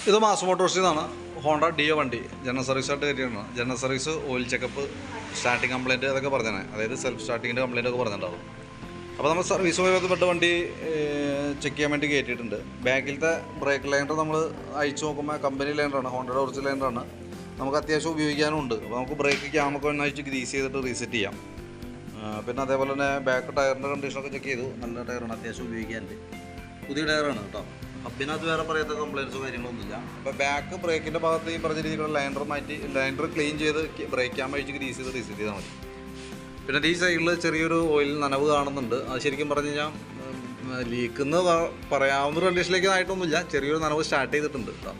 ഇത് മാസ് മോട്ടോഴ്സിൽ നിന്നാണ് ഹോണ്ട ഡിയോ വണ്ടി ജനറൽ സർവീസായിട്ട് കയറ്റിയാണ്. General service, oil checkup, starting complaint അതൊക്കെ പറഞ്ഞാണ്. അതായത് സെൽഫ് സ്റ്റാർട്ടിങ്ങിൻ്റെ കംപ്ലയിൻ്റ് ഒക്കെ പറഞ്ഞിട്ടുണ്ടാവും. അപ്പോൾ നമ്മൾ സർവീസുമായി ബന്ധപ്പെട്ട വണ്ടി ചെക്ക് ചെയ്യാൻ വേണ്ടി കയറ്റിയിട്ടുണ്ട്. ബാക്കിലത്തെ ബ്രേക്ക് ലൈനർ നമ്മൾ അയച്ചു നോക്കുമ്പോൾ കമ്പനി ലൈനറാണ്, ഹോണ്ടയുടെ ഒറിജിനൽ ലൈനറാണ്. നമുക്ക് അത്യാവശ്യം ഉപയോഗിക്കാനുണ്ട്. അപ്പോൾ നമുക്ക് ബ്രേക്ക് ക്യാമൊക്കെ ഒന്ന് അയച്ച് ഗ്രീസ് ചെയ്തിട്ട് റീസെറ്റ് ചെയ്യാം. പിന്നെ അതേപോലെ തന്നെ ബാക്ക് ടയറിൻ്റെ കണ്ടീഷനൊക്കെ ചെക്ക് ചെയ്തു. നല്ല ടയറാണ്, അത്യാവശ്യം ഉപയോഗിക്കാനുണ്ട്. പുതിയ ടയറാണ് കേട്ടോ. ഹബിനകത്ത് വേറെ പറയാത്ത കംപ്ലയിൻസോ കാര്യങ്ങളൊന്നുമില്ല. അപ്പോൾ ബാക്ക് ബ്രേക്കിൻ്റെ ഭാഗത്ത് ഈ പറഞ്ഞ രീതിയിലുള്ള ലൈനർ മാറ്റി ലൈനർ ക്ലീൻ ചെയ്ത് ബ്രേക്ക് ക്യാം അഴിച്ച് ഗ്രീസ് ചെയ്ത് റീസെറ്റ് ചെയ്താൽ മതി. പിന്നെ ഈ സൈഡിൽ ചെറിയൊരു ഓയിൽ നനവ് കാണുന്നുണ്ട്. അത് ശരിക്കും പറഞ്ഞു കഴിഞ്ഞാൽ ലീക്കെന്ന് പറയാവുന്ന കണ്ടീഷനിലേക്ക് ആയിട്ടൊന്നുമില്ല. ചെറിയൊരു നനവ് സ്റ്റാർട്ട് ചെയ്തിട്ടുണ്ട് കേട്ടോ.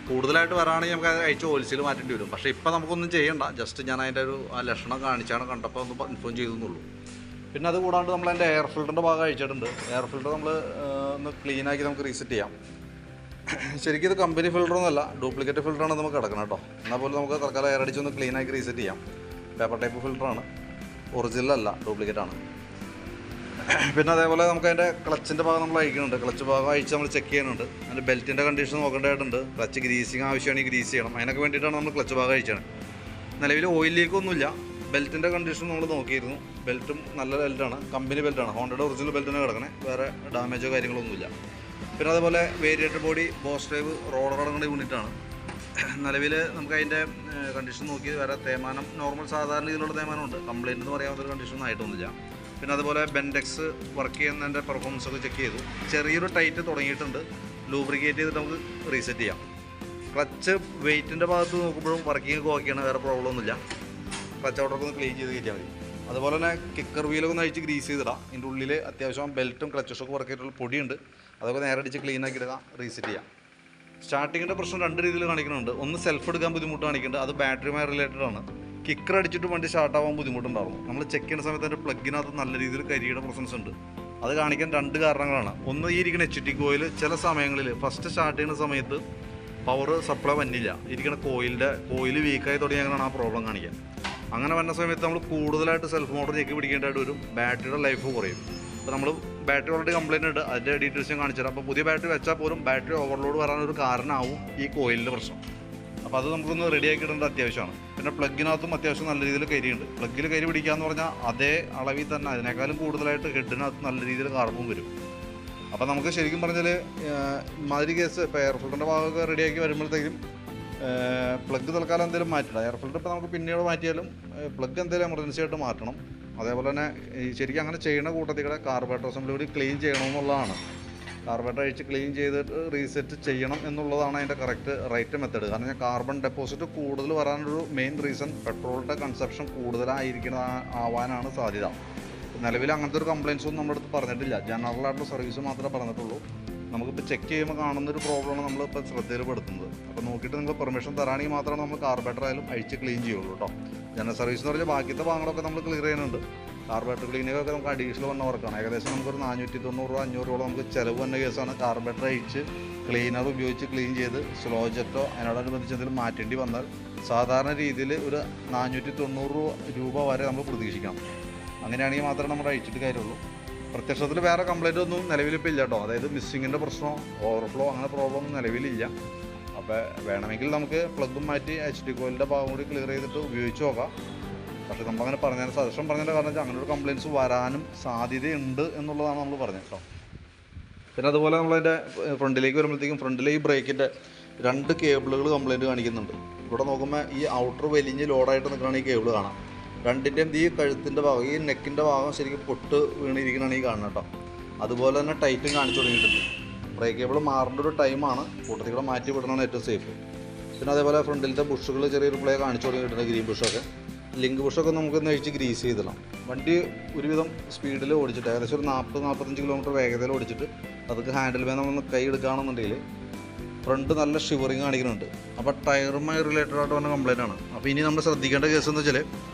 കൂടുതലായിട്ട് വരാണെങ്കിൽ നമുക്ക് അയച്ച് ഓയിൽസിൽ മാറ്റേണ്ടി വരും. പക്ഷേ ഇപ്പോൾ നമുക്കൊന്നും ചെയ്യണ്ട. ജസ്റ്റ് ഞാൻ അതിൻ്റെ ആ ലക്ഷണം കാണിച്ചാണ്, കണ്ടപ്പോൾ ഒന്ന് ഇൻഫോം ചെയ്തെന്നുള്ളൂ. പിന്നെ അത് കൂടാണ്ട് നമ്മൾ അതിൻ്റെ എയർ ഫിൽറ്ററിൻ്റെ ഭാഗം അഴിച്ചിട്ടുണ്ട്. എയർ ഫിൽറ്റർ നമ്മൾ ഒന്ന് ക്ലീനാക്കി നമുക്ക് റീസെറ്റ് ചെയ്യാം. ശരിക്കും ഇത് കമ്പനി ഫിൽറ്ററൊന്നുമല്ല, ഡ്യൂപ്ലിക്കേറ്റ് ഫിൽറ്ററാണ് നമുക്ക് കിടക്കണം കേട്ടോ. എന്നാൽ പോലും നമുക്ക് തൽക്കാലം എയർ അടിച്ചൊന്ന് ക്ലീനാക്കി റീസെറ്റ് ചെയ്യാം. പേപ്പർ ടൈപ്പ് ഫിൽറ്ററാണ്, ഒറിജിനലല്ല, ഡ്യൂപ്ലിക്കേറ്റാണ്. പിന്നെ അതേപോലെ നമുക്ക് അതിൻ്റെ ക്ലച്ചിൻ്റെ ഭാഗം നമ്മൾ അഴിക്കുന്നുണ്ട്. ക്ലച്ച് ഭാഗം അഴിച്ച് നമ്മൾ ചെക്ക് ചെയ്യുന്നുണ്ട്. അതിൻ്റെ ബെൽറ്റിൻ്റെ കണ്ടീഷൻ നോക്കേണ്ടതായിട്ടുണ്ട്. ക്ലച്ച് ഗ്രീസിങ് ആവശ്യമാണെങ്കിൽ ഗ്രീസ് ചെയ്യണം. അതിനൊക്കെ വേണ്ടിയിട്ടാണ് നമ്മൾ ക്ലച്ച് ഭാഗം അഴിച്ചത്. നിലവിൽ ഓയിൽ ലീക്കൊന്നുമില്ല. ബെൽറ്റിൻ്റെ കണ്ടീഷൻ നമ്മൾ നോക്കിയിരുന്നു. ബെൽറ്റും നല്ല ബെൽറ്റാണ്, കമ്പനി ബെൽറ്റാണ്, ഹോണ്ടയുടെ ഒറിജിനൽ ബെൽറ്റിനെ കിടക്കണേ. വേറെ ഡാമേജോ കാര്യങ്ങളൊന്നുമില്ല. പിന്നെ അതുപോലെ variator body, boss drive, roller അടങ്ങുന്ന യൂണിറ്റാണ്. നിലവിൽ നമുക്ക് അതിൻ്റെ കണ്ടീഷൻ നോക്കി വേറെ തേയ്മാനം നോർമൽ സാധാരണ രീതിയിലുള്ള തേയ്മാനമുണ്ട്. കംപ്ലയിൻ്റ് എന്ന് പറയാവുന്ന കണ്ടീഷനൊന്നും ആയിട്ടൊന്നുമില്ല. പിന്നെ അതുപോലെ ബെൻഡെക്സ് വർക്ക് ചെയ്യുന്നതിൻ്റെ പെർഫോമൻസ് ഒക്കെ ചെക്ക് ചെയ്തു. ചെറിയൊരു ടൈറ്റ് തുടങ്ങിയിട്ടുണ്ട്. ലൂബ്രിക്കേറ്റ് ചെയ്തിട്ട് നമുക്ക് റീസെറ്റ് ചെയ്യാം. ക്ലച്ച് വെയിറ്റിൻ്റെ ഭാഗത്ത് നോക്കുമ്പോഴും വർക്കിംഗ് ഒക്കെ ഓക്കെയാണ്, വേറെ പ്രോബ്ലം ഒന്നുമില്ല. ക്ലച്ച് ഔട്ടൊക്കെ ഒന്ന് ക്ലീൻ ചെയ്ത് കയറ്റിയാൽ മതി. അതുപോലെ തന്നെ കിക്കർ വീലൊക്കെ ഒന്ന് അഴിച്ച് ഗ്രീസ് ചെയ്തിടാം. ഇതിൻ്റെ ഉള്ളിൽ അത്യാവശ്യം ബെൽറ്റും ക്ലച്ചൊക്കെ വർക്ക് ചെയ്തിട്ടുള്ള പൊടിയുണ്ട്. അതൊക്കെ നേരെ അടിച്ച് ക്ലീൻ ആക്കി ഇടുക, റീസെറ്റ് ചെയ്യാം. സ്റ്റാർട്ടിങ്ങിൻ്റെ പ്രശ്നം രണ്ട് രീതിയിൽ കാണിക്കുന്നുണ്ട്. ഒന്ന് സെൽഫ് എടുക്കാൻ ബുദ്ധിമുട്ട് കാണിക്കുന്നുണ്ട്, അത് ബാറ്ററിയുമായി റിലേറ്റഡ് ആണ്. കിക്കർ അടിച്ചിട്ട് വണ്ടി സ്റ്റാർട്ടാവാൻ ബുദ്ധിമുട്ടുണ്ടാകും. നമ്മൾ ചെക്ക് ചെയ്യുന്ന സമയത്ത് അതിൻ്റെ പ്ലഗിനകത്ത് നല്ല രീതിയിൽ കരിയുടെ പ്രസൻസ് ഉണ്ട്. അത് കാണിക്കാൻ രണ്ട് കാരണങ്ങളാണ്. ഒന്ന്, ഈ ഇരിക്കുന്ന HT കോയിൽ ചില സമയങ്ങളിൽ ഫസ്റ്റ് സ്റ്റാർട്ട് ചെയ്യുന്ന സമയത്ത് പവർ സപ്ലൈ വന്നില്ല. ഇരിക്കുന്ന കോയിൽ വീക്കായി തുടങ്ങിയാണ് ആ പ്രോബ്ലം കാണിക്കാൻ. അങ്ങനെ വന്ന സമയത്ത് നമ്മൾ കൂടുതലായിട്ട് സെൽഫ് മോട്ടർ ഞെക്കി പിടിക്കേണ്ടതായിട്ട് വരും. ബാറ്ററിയുടെ ലൈഫ് കുറയും. അപ്പോൾ നമ്മൾ ബാറ്ററി ഓൾറെഡി കംപ്ലയിൻ്റ് ഉണ്ട്, അതിൻ്റെ ഡീറ്റെയിൽസ് ഞാൻ കാണിച്ചു തരാം. അപ്പോൾ പുതിയ ബാറ്ററി വെച്ചാൽ പോലും ബാറ്ററി ഓവർലോഡ് വരാനൊരു കാരണമാവും ഈ കോയിലിൻ്റെ പ്രശ്നം. അപ്പോൾ അത് നമുക്കൊന്ന് റെഡിയാക്കി ഇടേണ്ട അത്യാവശ്യമാണ്. പിന്നെ പ്ലഗിനകത്തും അത്യാവശ്യം നല്ല രീതിയിൽ കരിയുണ്ട്. പ്ലഗിൽ കരി പിടിക്കാമെന്ന് പറഞ്ഞാൽ അതേ അളവിൽ തന്നെ അതിനേക്കാളും കൂടുതലായിട്ട് ഹെഡിനകത്ത് നല്ല രീതിയിൽ കാർബൺ വരും. അപ്പോൾ നമുക്ക് ശരിക്കും പറഞ്ഞാൽ മാതിരി കേസ് ഇപ്പോൾ എയർ ഫിൽറ്ററിൻ്റെ ഭാഗമൊക്കെ റെഡിയാക്കി വരുമ്പോഴത്തേക്കും പ്ലഗ് തൽക്കാലം എന്തെങ്കിലും മാറ്റണം. എയർ ഫിൽറ്റർ ഇപ്പോൾ നമുക്ക് പിന്നീട് മാറ്റിയാലും പ്ലഗ് എന്തെങ്കിലും എമർജൻസി ആയിട്ട് മാറ്റണം. അതേപോലെ തന്നെ ശരിക്കും അങ്ങനെ ചെയ്യുന്ന കൂട്ടത്തിൽ കൂടെ കാർബറേറ്റർ അസംബ്ലി കൂടി ക്ലീൻ ചെയ്യണമെന്നുള്ളതാണ്. കാർബറേറ്റർ അഴിച്ച് ക്ലീൻ ചെയ്തിട്ട് റീസെറ്റ് ചെയ്യണം എന്നുള്ളതാണ് അതിൻ്റെ കറക്റ്റ് റൈറ്റ് മെത്തേഡ്. കാരണം ഞാൻ കാർബൺ ഡെപ്പോസിറ്റ് കൂടുതൽ വരാനൊരു മെയിൻ റീസൺ പെട്രോളിൻ്റെ കൺസപ്ഷൻ ആവാനാണ് സാധ്യത. നിലവിൽ അങ്ങനത്തെ ഒരു കംപ്ലയിൻസൊന്നും നമ്മുടെ അടുത്ത് പറഞ്ഞിട്ടില്ല. ജനറലായിട്ടുള്ള സർവീസ് മാത്രമേ പറഞ്ഞിട്ടുള്ളൂ. നമുക്കിപ്പോൾ ചെക്ക് ചെയ്യുമ്പോൾ കാണുന്നൊരു പ്രോബ്ലമാണ് നമ്മളിപ്പോൾ ശ്രദ്ധയിൽപ്പെടുത്തുന്നത്. അപ്പോൾ നോക്കിയിട്ട് നിങ്ങൾ പെർമിഷൻ തരാണെങ്കിൽ മാത്രമാണ് നമ്മൾ കാർബറേറ്റർ ആയാലും അഴിച്ച് ക്ലീൻ ചെയ്യുള്ളൂ കേട്ടോ. ജനറൽ സർവീസ് എന്ന് പറഞ്ഞാൽ ബാക്കിയത്തെ ഭാഗങ്ങളൊക്കെ നമ്മൾ ക്ലിയർ ചെയ്യുന്നുണ്ട്. കാർബറേറ്റർ ക്ലീനിങ്ങൊക്കെ നമുക്ക് അഡീഷണൽ വന്ന വർക്കാണ്. ഏകദേശം നമുക്കൊരു 490 500 നമുക്ക് ചിലവ് വന്ന കേസാണ്. കാർബറേറ്റർ അഴിച്ച് ക്ലീനർ ഉപയോഗിച്ച് ക്ലീൻ ചെയ്ത് സ്ലോ ജെറ്റോ അതിനോടനുബന്ധിച്ച് എന്തെങ്കിലും മാറ്റേണ്ടി വന്നാൽ സാധാരണ രീതിയിൽ ഒരു 490 രൂപ വരെ നമ്മൾ പ്രതീക്ഷിക്കണം. അങ്ങനെയാണെങ്കിൽ മാത്രമേ നമ്മൾ അഴിച്ചിട്ട് കാര്യമുള്ളൂ. പ്രത്യക്ഷത്തിൽ വേറെ കംപ്ലയിൻ്റ് ഒന്നും നിലവിലിപ്പോൾ ഇല്ല കേട്ടോ. അതായത് മിസ്സിങ്ങിൻ്റെ പ്രശ്നമോ ഓവർഫ്ലോ അങ്ങനെ പ്രോബ്ലം ഒന്നും നിലവിലില്ല. അപ്പോൾ വേണമെങ്കിൽ നമുക്ക് പ്ലഗും മാറ്റി HT കോയിലിൻ്റെ ഭാഗം കൂടി ക്ലിയർ ചെയ്തിട്ട് ഉപയോഗിച്ച് നോക്കാം. പക്ഷേ നമ്മളങ്ങനെ പറഞ്ഞതിന് സജഷൻ പറഞ്ഞതിൻ്റെ കാരണം വെച്ചാൽ അങ്ങനെ ഒരു കംപ്ലയിൻസ് വരാനും സാധ്യതയുണ്ട് എന്നുള്ളതാണ് നമ്മൾ പറഞ്ഞത് കേട്ടോ. പിന്നെ അതുപോലെ നമ്മളതിൻ്റെ ഫ്രണ്ടിലേക്ക് വരുമ്പോഴത്തേക്കും ഫ്രണ്ടിലെ ഈ ബ്രേക്കിൻ്റെ 2 കേബിളുകൾ കംപ്ലയിൻറ്റ് കാണിക്കുന്നുണ്ട്. ഇവിടെ നോക്കുമ്പോൾ ഈ ഔട്ടർ വലിഞ്ഞ് ലോഡായിട്ട് നിൽക്കുകയാണ് ഈ കേബിൾ കാണാം. രണ്ടിൻ്റെയും ഈ കഴുത്തിൻ്റെ ഭാഗം, ഈ നെക്കിൻ്റെ ഭാഗം ശരിക്കും പൊട്ട് വീണിരിക്കണതാണ് ഈ കാണുന്നത് കേട്ടോ. അതുപോലെ തന്നെ ടൈറ്റും കാണിച്ചു തുടങ്ങിയിട്ടുണ്ട്. ബ്രേക്ക് കേബിൾ മാറേണ്ട ഒരു ടൈമാണ്. കൂട്ടത്തിൽ കൂടെ മാറ്റി വിടണമാണ് ഏറ്റവും സേഫ്. പിന്നെ അതേപോലെ ഫ്രണ്ടിലത്തെ ബുഷുകൾ ചെറിയൊരു പ്ലേ കാണിച്ചു തുടങ്ങിയിട്ടുണ്ട്. ഗ്രീൻ ബുഷൊക്കെ, ലിങ്ക് ബുഷൊക്കെ നമുക്കൊന്ന് അഴിച്ച് ഗ്രീസ് ചെയ്തിടാം. വണ്ടി ഒരുവിധം സ്പീഡിൽ ഓടിച്ചിട്ട് ഏകദേശം ഒരു 40-45 കിലോമീറ്റർ വേഗതയിൽ ഓടിച്ചിട്ട് അതൊക്കെ ഹാൻഡിൽ വേ നമ്മൾ കൈ എടുക്കുകയാണെന്നുണ്ടെങ്കിൽ ഫ്രണ്ട് നല്ല ഷിവറിങ് കാണിക്കുന്നുണ്ട്. അപ്പോൾ ടയറുമായി റിലേറ്റഡ് ആയിട്ട് വന്ന കംപ്ലയിൻ്റ് ആണ്. അപ്പോൾ ഇനി നമ്മൾ ശ്രദ്ധിക്കേണ്ട കേസ് എന്ന് വെച്ചാൽ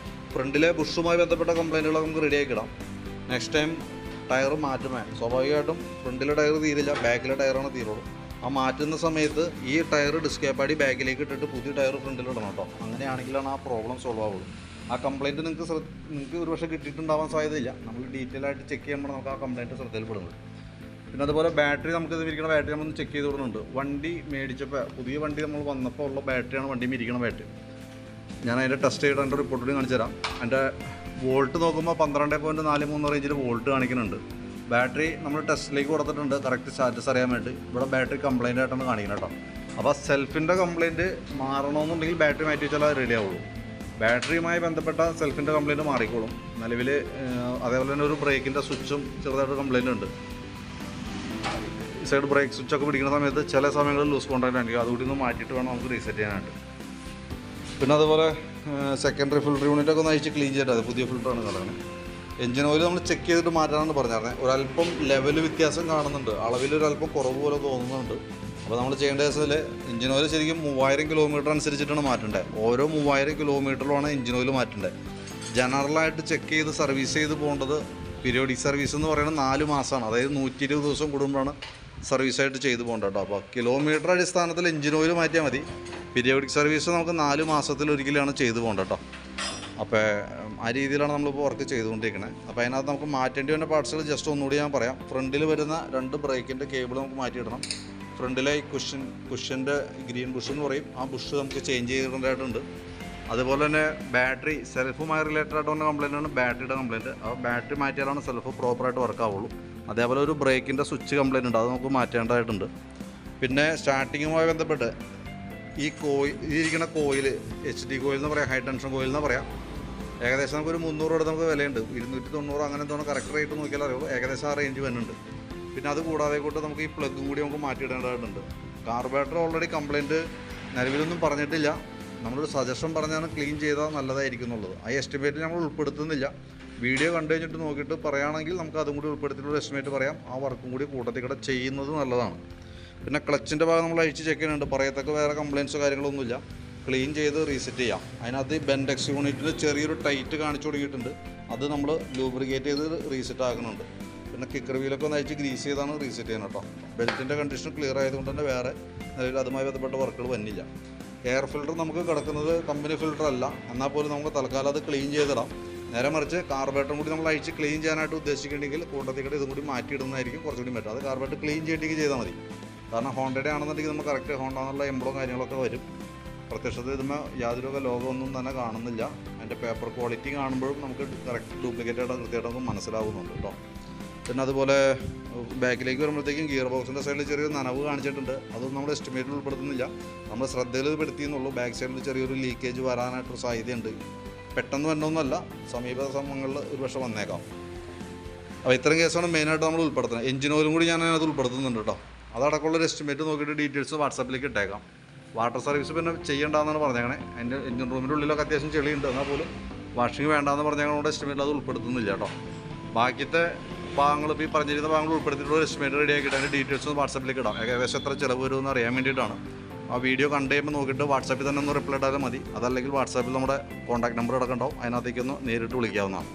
ഫ്രണ്ടിലെ ബുഷുമായി ബന്ധപ്പെട്ട കംപ്ലയിൻറ്റുകളൊക്കെ നമുക്ക് റെഡിയാക്കി ഇടാം. നെക്സ്റ്റ് ടൈം ടയർ മാറ്റുമ്പോൾ സ്വാഭാവികമായിട്ടും ഫ്രണ്ടിലെ ടയർ തീരില്ല, ബാക്കിലെ ടയറാണ് തീരുള്ളൂ. ആ മാറ്റുന്ന സമയത്ത് ഈ ടയർ ഡിസ്കേപ്പാടി ബാക്കിലേക്ക് ഇട്ടിട്ട് പുതിയ ടയർ ഫ്രണ്ടിലിടണം കേട്ടോ. അങ്ങനെയാണെങ്കിലാണ് ആ പ്രോബ്ലം സോൾവ് ആവുള്ളൂ. ആ കംപ്ലയിൻറ്റ് നിങ്ങൾക്ക് ഒരു പക്ഷേ കിട്ടിയിട്ടുണ്ടാവാൻ സാധ്യതയില്ല. നമ്മൾ ഡീറ്റെയിൽ ആയിട്ട് ചെക്ക് ചെയ്യുമ്പോൾ നമുക്ക് ആ കംപ്ലയിൻറ്റ് ശ്രദ്ധയിൽപ്പെടുന്നത്. പിന്നെ അതുപോലെ ബാറ്ററി നമുക്ക് ഇത് ഇരിക്കുന്ന ബാറ്ററി നമ്മളൊന്ന് ചെക്ക് ചെയ്ത് കൊടുക്കുന്നുണ്ട്. വണ്ടി മേടിച്ചപ്പോൾ പുതിയ വണ്ടി നമ്മൾ വന്നപ്പോൾ ഉള്ള ബാറ്ററിയാണ് വണ്ടി ഇരിക്കുന്ന ബാറ്ററി. ഞാൻ അതിൻ്റെ ടെസ്റ്റ് ചെയ്തിട്ട് എൻ്റെ റിപ്പോർട്ടിൽ കാണിച്ചു തരാം. എൻ്റെ വോൾട്ട് നോക്കുമ്പോൾ 12.43 റേഞ്ചിൽ വോൾട്ട് കാണിക്കുന്നുണ്ട്. ബാറ്ററി നമ്മൾ ടെസ്റ്റിലേക്ക് കൊടുത്തിട്ടുണ്ട് കറക്റ്റ് സ്റ്റാറ്റസ് അറിയാൻ വേണ്ടി. ഇവിടെ ബാറ്ററി കംപ്ലൈൻ്റ് ആയിട്ടാണ് കാണിക്കുന്നത് കേട്ടോ. അപ്പോൾ സെൽഫിൻ്റെ കംപ്ലയിൻറ്റ് മാറണമെന്നുണ്ടെങ്കിൽ ബാറ്ററി മാറ്റി വെച്ചാൽ അത് റെഡി ആവുള്ളൂ. ബാറ്ററിയുമായി ബന്ധപ്പെട്ട സെൽഫിൻ്റെ കംപ്ലയിൻറ്റ് മാറിക്കോളും. നിലവിൽ അതേപോലെ തന്നെ ഒരു ബ്രേക്കിൻ്റെ സ്വിച്ചും ചെറുതായിട്ട് കംപ്ലയിൻ്റ് ഉണ്ട്. സൈഡ് ബ്രേക്ക് സ്വിച്ചൊക്കെ പിടിക്കുന്ന സമയത്ത് ചില സമയങ്ങളിൽ ലൂസ് കോൺടാക്റ്റ് ആയിരിക്കും. അതുകൂടി ഒന്ന് മാറ്റിയിട്ട് വേണം നമുക്ക് റീസെറ്റ് ചെയ്യാനായിട്ട്. പിന്നെ അതുപോലെ സെക്കൻഡറി ഫിൽറ്റർ യൂണിറ്റൊക്കെ ഒന്ന് അയച്ച് ക്ലീൻ ചെയ്തിട്ട് അത് പുതിയ ഫിൽറ്ററാണ് കളയുന്നത്. എഞ്ചിൻ ഓയിൽ നമ്മൾ ചെക്ക് ചെയ്തിട്ട് മാറ്റാനാണ് പറഞ്ഞിരുന്നത്. ഒരല്പം ലെവൽ വ്യത്യാസം കാണുന്നുണ്ട്, അളവിലൊരല്പം കുറവ് പോലെ തോന്നുന്നുണ്ട്. അപ്പോൾ നമ്മൾ ചെയ്യേണ്ട കേസിൽ എഞ്ചിൻ ഓയിൽ ശരിക്കും 3000 കിലോമീറ്റർ അനുസരിച്ചിട്ടാണ് മാറ്റേണ്ടത്. ഓരോ 3000 കിലോമീറ്ററിലാണ് എഞ്ചിൻ ഓയിൽ മാറ്റേണ്ടത്. ജനറലായിട്ട് ചെക്ക് ചെയ്ത് സർവീസ് ചെയ്ത് പോകേണ്ടത് പീരിയോഡിക് സർവീസ് എന്ന് പറയുന്നത് 4 മാസമാണ്. അതായത് 120 ദിവസം കൂടുമ്പോഴാണ് സർവീസായിട്ട് ചെയ്ത് പോകേണ്ടത് കേട്ടോ. അപ്പോൾ കിലോമീറ്റർ അടിസ്ഥാനത്തിൽ എഞ്ചിൻ ഓയിൽ മാറ്റിയാൽ മതി. പീരിയോഡിക് സർവീസ് നമുക്ക് 4 മാസത്തിലൊരിക്കലാണ് ചെയ്ത് പോകേണ്ടത് കേട്ടോ. അപ്പോൾ ആ രീതിയിലാണ് നമ്മളിപ്പോൾ വർക്ക് ചെയ്തുകൊണ്ടിരിക്കുന്നത്. അപ്പോൾ അതിനകത്ത് നമുക്ക് മാറ്റേണ്ടി വന്ന പാർട്സുകൾ ജസ്റ്റ് ഒന്നുകൂടി ഞാൻ പറയാം. ഫ്രണ്ടിൽ വരുന്ന 2 ബ്രേക്കിൻ്റെ കേബിൾ നമുക്ക് മാറ്റിയിടണം. ഫ്രണ്ടിലെ ഈ കുഷ്യൻ്റെ ഗ്രീൻ ബുഷ് എന്ന് പറയും, ആ ബുഷ് നമുക്ക് ചേഞ്ച് ചെയ്തിട്ടുണ്ടായിട്ടുണ്ട്. അതുപോലെ തന്നെ ബാറ്ററി സെൽഫുമായി റിലേറ്റഡ് ആയിട്ട് വന്ന കംപ്ലയിൻ്റാണ് ബാറ്ററിയുടെ കംപ്ലയിൻറ്റ്. ആ ബാറ്ററി മാറ്റിയാലാണ് സെൽഫ് പ്രോപ്പറായിട്ട് വർക്ക് ആവുള്ളൂ. അതേപോലെ ഒരു ബ്രേക്കിൻ്റെ സ്വിച്ച് കംപ്ലയിൻ്റ് ഉണ്ട്, അത് നമുക്ക് മാറ്റേണ്ടതായിട്ടുണ്ട്. പിന്നെ സ്റ്റാർട്ടിങ്ങുമായി ബന്ധപ്പെട്ട് ഈ ഇരിക്കുന്ന കോയിൽ HD കോയിൽ എന്ന് പറയാം, ഹൈ ടെൻഷൻ കോയിൽ എന്ന് പറയാം. ഏകദേശം നമുക്കൊരു 300 രൂപ നമുക്ക് വിലയുണ്ട്. 290 അങ്ങനെ എന്തോ കറക്റ്റ് റേറ്റ് നോക്കിയാൽ അറിയുള്ളൂ. ഏകദേശം ആ റേഞ്ച് വരുന്നുണ്ട്. പിന്നെ അത് കൂടാതെ കൊണ്ട് നമുക്ക് ഈ പ്ലഗും കൂടി നമുക്ക് മാറ്റിയിടേണ്ടതായിട്ടുണ്ട്. കാർബറേറ്റർ ഓൾറെഡി കംപ്ലയിൻറ്റ് നിലവിലൊന്നും പറഞ്ഞിട്ടില്ല. നമ്മളൊരു സജഷൻ പറഞ്ഞാണ് ക്ലീൻ ചെയ്താൽ നല്ലതായിരിക്കും എന്നുള്ളത്. ആ എസ്റ്റിമേറ്റ് നമ്മൾ ഉൾപ്പെടുത്തുന്നില്ല. വീഡിയോ കണ്ടു കഴിഞ്ഞിട്ട് നോക്കിയിട്ട് പറയുകയാണെങ്കിൽ നമുക്ക് അതും കൂടി ഉൾപ്പെടുത്തിയിട്ടുള്ള എസ്റ്റിമേറ്റ് പറയാം. ആ വർക്കും കൂടി കൂട്ടത്തിൽ കൂടെ ചെയ്യുന്നത് നല്ലതാണ്. പിന്നെ ക്ലച്ചിൻ്റെ ഭാഗം നമ്മൾ അഴിച്ച് ചെക്ക് ചെയ്യുന്നുണ്ട്. പറയത്തക്ക വേറെ കംപ്ലയിൻറ്റ്സോ കാര്യങ്ങളൊന്നുമില്ല. ക്ലീൻ ചെയ്ത് റീസെറ്റ് ചെയ്യാം. അതിനകത്ത് ബെൻഡെക്സ് യൂണിറ്റിൽ ചെറിയൊരു ടൈറ്റ് കാണിച്ചു തുടങ്ങിയിട്ടുണ്ട്. അത് നമ്മൾ ലൂബ്രിക്കേറ്റ് ചെയ്ത് റീസെറ്റ് ആക്കുന്നുണ്ട്. പിന്നെ കിക്കർ വീലൊക്കെ ഒന്ന് അയച്ച് ഗ്രീസ് ചെയ്താണ് റീസെറ്റ് ചെയ്യുന്നത് കേട്ടോ. ബെൽറ്റിൻ്റെ കണ്ടീഷൻ ക്ലിയർ ആയതുകൊണ്ട് തന്നെ വേറെ നിലവിൽ അതുമായി ബന്ധപ്പെട്ട വർക്കുകൾ വന്നില്ല. എയർ ഫിൽറ്റർ നമുക്ക് കിടക്കുന്നത് കമ്പനി ഫിൽറ്റർ അല്ല, എന്നാൽ പോലും നമുക്ക് തൽക്കാലം അത് ക്ലീൻ ചെയ്തിടാം. നേരെ മറിച്ച് കാർബറേറ്ററും കൂടി നമ്മൾ അഴിച്ച് ക്ലീൻ ചെയ്യാനായിട്ട് ഉദ്ദേശിക്കുന്നുണ്ടെങ്കിൽ കൂട്ടത്തിക്കടെ ഇതും കൂടി മാറ്റിയിടുന്നതായിരിക്കും കുറച്ചുകൂടി ബെറ്റർ. അത് കാർബറേറ്റർ ക്ലീൻ ചെയ്തിട്ട് ചെയ്താൽ മതി. കാരണം ഹോണ്ടയുടെ ആണെന്നുണ്ടെങ്കിൽ നമുക്ക് കറക്റ്റ് ഹോണ്ട എന്നുള്ള എംബ്ലോ കാര്യങ്ങളൊക്കെ വരും. പ്രത്യക്ഷത്തിൽ ഇതുമ്പോൾ യാതൊരു ലോഗമൊന്നും തന്നെ കാണുന്നില്ല. അതിൻ്റെ പേപ്പർ ക്വാളിറ്റി കാണുമ്പോഴും നമുക്ക് കറക്റ്റ് ഡ്യൂപ്ലിക്കേറ്റ് ആയിട്ട് കൃത്യമായിട്ട് നമുക്ക് മനസ്സിലാവുന്നുണ്ട് കേട്ടോ. പിന്നെ അതുപോലെ ബാക്കിലേക്ക് വരുമ്പോഴത്തേക്കും ഗിയർ ബോക്സിൻ്റെ സൈഡിൽ ചെറിയൊരു നനവ് കാണിച്ചിട്ടുണ്ട്. അതൊന്നും നമ്മൾ എസ്റ്റിമേറ്റിൽ ഉൾപ്പെടുത്തുന്നില്ല, നമ്മൾ ശ്രദ്ധയിൽ പെടുത്തിയെന്നുള്ളൂ. ബാക്ക് സൈഡിൽ ചെറിയൊരു ലീക്കേജ് വരാനായിട്ടൊരു സാധ്യതയുണ്ട്. പെട്ടെന്ന് വന്നൊന്നുമല്ല, സമീപ സമയങ്ങളിൽ ഒരു പക്ഷേ വന്നേക്കാം. അപ്പോൾ ഇത്തരം കേസാണ് മെയിനായിട്ട് നമ്മൾ ഉൾപ്പെടുത്തുന്നത്. എഞ്ചിൻ ഓയിലും കൂടി ഞാൻ അതിനകത്ത് ഉൾപ്പെടുത്തുന്നുണ്ട് കേട്ടോ. അതടക്കമുള്ളൊരു എസ്റ്റിമേറ്റ് നോക്കിയിട്ട് ഡീറ്റെയിൽസ് വാട്സാപ്പിലേക്ക് ഇട്ടേക്കാം. വാട്ടർ സർവീസ് പിന്നെ ചെയ്യേണ്ടതെന്നാണ് പറഞ്ഞേക്കണേ. അതിൻ്റെ എഞ്ചിൻ റൂമിൻ്റെ ഉള്ളിലൊക്കെ അത്യാവശ്യം ചെളിയുണ്ട്, എന്നാൽ പോലും വാഷിംഗ് വേണ്ടാന്ന് പറഞ്ഞേക്കണോട് എസ്റ്റിമേറ്റിൽ അത് ഉൾപ്പെടുത്തുന്നില്ല കേട്ടോ. ബാക്കിയത്തെ ഭാഗങ്ങൾ ഇപ്പോൾ ഈ പറഞ്ഞിരുന്ന ഭാഗങ്ങൾ ഉൾപ്പെടുത്തിയിട്ടുള്ള എസ്റ്റിമേറ്റ് റെഡി ആക്കിയിട്ട് അതിൻ്റെ ഡീറ്റെയിൽസ് വാട്സാപ്പിലേക്ക് ഇടാം. ഏകദേശം എത്ര ചിലവ് വരുമെന്ന് അറിയാൻ വേണ്ടിയിട്ടാണ്. ആ വീഡിയോ കണ്ടു കഴിയുമ്പോൾ നോക്കിയിട്ട് വാട്സാപ്പിൽ തന്നെ ഒന്ന് റിപ്ലൈ ഇട്ടാലും മതി. അതല്ലെങ്കിൽ വാട്സാപ്പിൽ നമ്മുടെ കോൺടാക്ട് നമ്പർ കിടക്കുന്നുണ്ടാവും, അതിനകത്തേക്കൊന്ന് നേരിട്ട് വിളിക്കാവുന്നതാണ്.